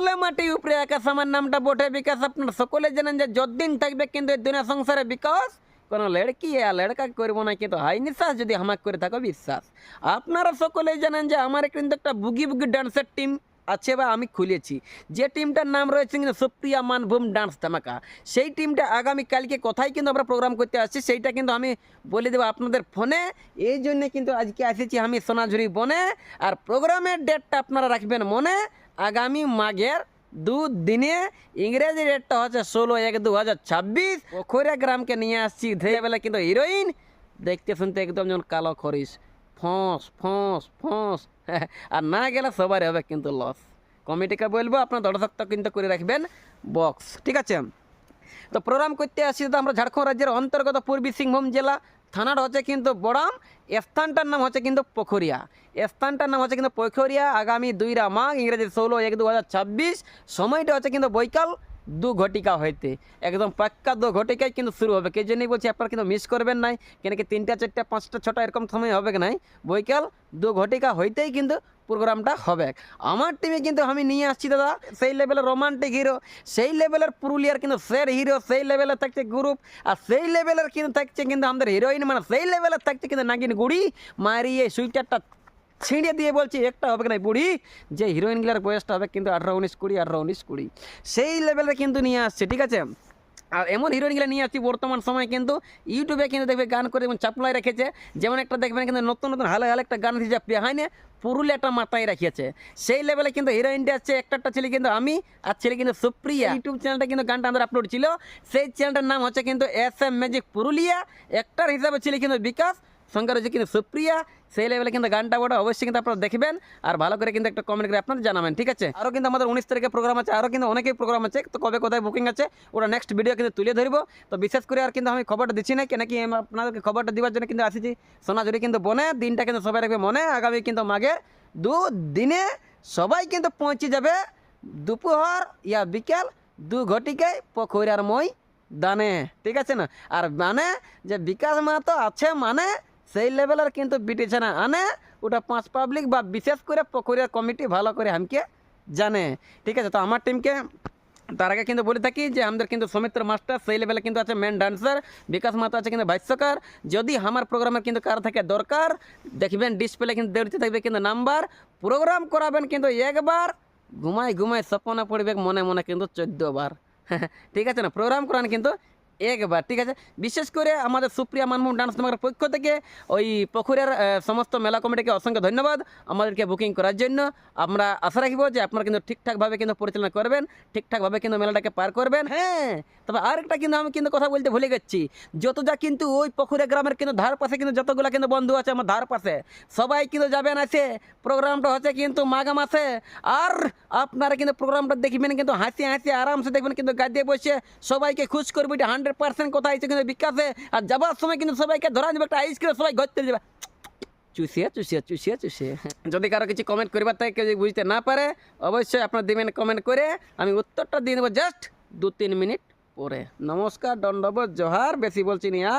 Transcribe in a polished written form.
তলে মাটি উপরে আকাশ, আমার নামটা বটে বিকাশ। আপনারা সকলে জানেন যে যতদিন থাকবে কিন্তু এই দুনিয়া সংসারে বিকাশ কোনো লড়কি আর লড়কা করবো না, কিন্তু হাই নিঃশ্বাস যদি আমাকে করে থাকো বিশ্বাস। আপনারা সকলেই জানেন যে আমার কিন্তু একটা বুগি বুগি ডান্সের টিম আছে বা আমি খুলেছি, যে টিমটার নাম রয়েছে কিন্তু সুপ্রিয়া মানভূম ডান্স ধামাকা। সেই টিমটা আগামীকালকে কোথায় কিন্তু আমরা প্রোগ্রাম করতে আসছি সেইটা কিন্তু আমি বলে দেবো আপনাদের ফোনে। এই জন্যে কিন্তু আজকে এসেছি আমি সোনাঝুরি বনে। আর প্রোগ্রামের ডেটটা আপনারা রাখবেন মনে, আগামী মাঘের 2 দিনে, ইংরেজি ডেটটা হচ্ছে 16/1/2026। পোখরিয়া গ্রামকে নিয়ে আসছি ধেবেলা কিন্তু হিরোইন দেখতে শুনতে একদম যেমন কালো খরিস, ফোঁস ফোঁস ফোঁস। আর না গেলে সবারই হবে কিন্তু লস। কমিটিকে বলবো আপনার দর্শকটা কিন্তু করে রাখবেন বক্স, ঠিক আছে? তো প্রোগ্রাম করতে আসছি তো আমরা ঝাড়খণ্ড রাজ্যের অন্তর্গত পূর্বী সিংভূম জেলা, থানাটা হচ্ছে কিন্তু বড়াম, স্থানটার নাম হচ্ছে কিন্তু পোখরিয়া। স্থানটার নাম হচ্ছে কিন্তু পোখরিয়া। আগামী 2 মাঘ, ইংরেজি 16/1/2026। সময়টা হচ্ছে কিন্তু বৈকাল 2 ঘটিকা হইতে, একদম পাক্কা 2 ঘটিকায় কিন্তু শুরু হবে। কে জন্যই বলছি আপনারা কিন্তু মিস করবেন নাই, কেন কি 3টা 4টা 5টা 6টা এরকম সময় হবে নাই, বৈকাল 2 ঘটিকা হইতেই কিন্তু প্রোগ্রামটা হবে। আমার টিমে কিন্তু আমি নিয়ে আসছি দাদা সেই লেভেলের রোমান্টিক হিরো, সেই লেভেলের পুরুলিয়ার কিন্তু সের হিরো, সেই লেভেলের থাকছে গ্রুপ, আর সেই লেভেলের কিন্তু থাকছে কিন্তু আমাদের হিরোইন, মানে সেই লেভেলের থাকছে কিন্তু নাগিন গুড়ি মারিয়ে সুইটারটা ছিঁড়ে দিয়ে বলছি একটা হবে না বুড়ি, যে হিরোইনগুলার বয়সটা হবে কিন্তু 18-19-20, 18-19-20 সেই লেভেলের কিন্তু নিয়ে আসছে, ঠিক আছে? আর এমন হিরোইনগুলো নিয়ে আসছি বর্তমান সময় কিন্তু ইউটিউবে কিন্তু দেখবে গান করে যেমন চাপলাই রেখেছে, যেমন একটা দেখবেন কিন্তু নতুন নতুন হালে হালে একটা গান দিয়েছে পেহাইনে পুরুলিয়াটা মাথায় রাখিয়েছে। সেই লেভেলে কিন্তু হিরোইনটা আছে, একটা ছেলে কিন্তু আমি, আর ছেলে কিন্তু সুপ্রিয়া। ইউটিউব চ্যানেলটা কিন্তু গানটা আমাদের আপলোড ছিল, সেই চ্যানেলটার নাম হচ্ছে কিন্তু SM ম্যাজিক পুরুলিয়া। একটার হিসাবে ছেলে কিন্তু বিকাশ, সঙ্গে রয়েছে কিন্তু সুপ্রিয়া। সেই লেভেলে কিন্তু গানটা ওটা অবশ্যই কিন্তু আপনারা দেখবেন, আর ভালো করে কিন্তু একটা কমেন্ট করে আপনারা জানাবেন, ঠিক আছে? আরও কিন্তু আমাদের 19 তারিখে প্রোগ্রাম আছে, আরও কিন্তু অনেকেই প্রোগ্রাম আছে, তো কবে কোথায় বুকিং আছে ওটা নেক্সট ভিডিও কিন্তু তুলে ধরবো। তো বিশেষ করে আর কিন্তু আমি খবরটা দিচ্ছি না, কেন কি আপনাদেরকে খবরটা দেওয়ার জন্য কিন্তু আসিছি সোনাঝুরি কিন্তু বনে। দিনটা কিন্তু সবাই রাখবে মনে, আগামী কিন্তু মাঘে 2 দিনে সবাই কিন্তু পৌঁছে যাবে দুপুর ইয়া বিকেল 2 ঘটিকায় পোখরিয়ার মই দানে, ঠিক আছে না? আর মানে যে বিকাশ মাহাতো আছে মানে সেই লেভেলের কিন্তু বিটিছে না আনে, ওটা 5 পাবলিক বা বিশেষ করে পোখরিয়ার কমিটি ভালো করে আমাকে জানে, ঠিক আছে? তো আমার টিমকে তার আগে কিন্তু বলে থাকি যে আমাদের কিন্তু সৌমিত্র মাস্টার সেই লেভেলে কিন্তু আছে মেন ডান্সার, বিকাশ মাহাতো আছে কিন্তু ভাষ্যকার। যদি আমার প্রোগ্রামের কিন্তু কার থেকে দরকার দেখবেন ডিসপ্লে কিন্তু দেখতে থাকবে কিন্তু নাম্বার, প্রোগ্রাম করাবেন কিন্তু একবার, ঘুমাই ঘুমাই স্বপ্নে পড়বে মনে মনে কিন্তু 14 বার। ঠিক আছে না? প্রোগ্রাম করান কিন্তু একবার, ঠিক আছে? বিশেষ করে আমাদের সুপ্রিয়া মানভূম ডান্স ধামাকার পক্ষ থেকে ওই পুকুরের সমস্ত মেলা কমিটিকে অসংখ্য ধন্যবাদ আমাদেরকে বুকিং করার জন্য। আমরা আশা রাখবো যে আপনারা কিন্তু ঠিকঠাকভাবে কিন্তু পরিচালনা করবেন, ঠিকঠাকভাবে কিন্তু মেলাটাকে পার করবেন। হ্যাঁ, তবে আরেকটা কিন্তু আমি কিন্তু কথা বলতে ভুলে গেছি, যত যা কিন্তু ওই পুকুরে গ্রামের কিন্তু ধার পাশে কিন্তু যতগুলো কিন্তু বন্ধু আছে আমার ধার পাশে, সবাই কিন্তু যাবেন আছে। প্রোগ্রামটা হচ্ছে কিন্তু মাঘ মাসে, আর আপনারা কিন্তু প্রোগ্রামটা দেখবেন কিন্তু হাসি হাসি আরামসে দেখবেন কিন্তু গাড়িতে বসে সবাইকে খুশ করবে, 100% কথা হয়েছে কিন্তু বিকাশে। আর যাবার সময় কিন্তু সবাইকে ধরা যাবে একটা আইসক্রিম, সবাই ঘরতে যাবে চুষিয়ে চুষিয়ে চুষিয়ে চুষিয়ে। যদি কারো কিছু কমেন্ট করবার থাকে, কেউ যদি বুঝতে না পারে অবশ্যই আপনার দেবেন কমেন্ট করে, আমি উত্তরটা দিয়ে দেবো জাস্ট 2-3 মিনিট পরে। নমস্কার, দণ্ডবোধ, জোহার, বেশি বলছি না।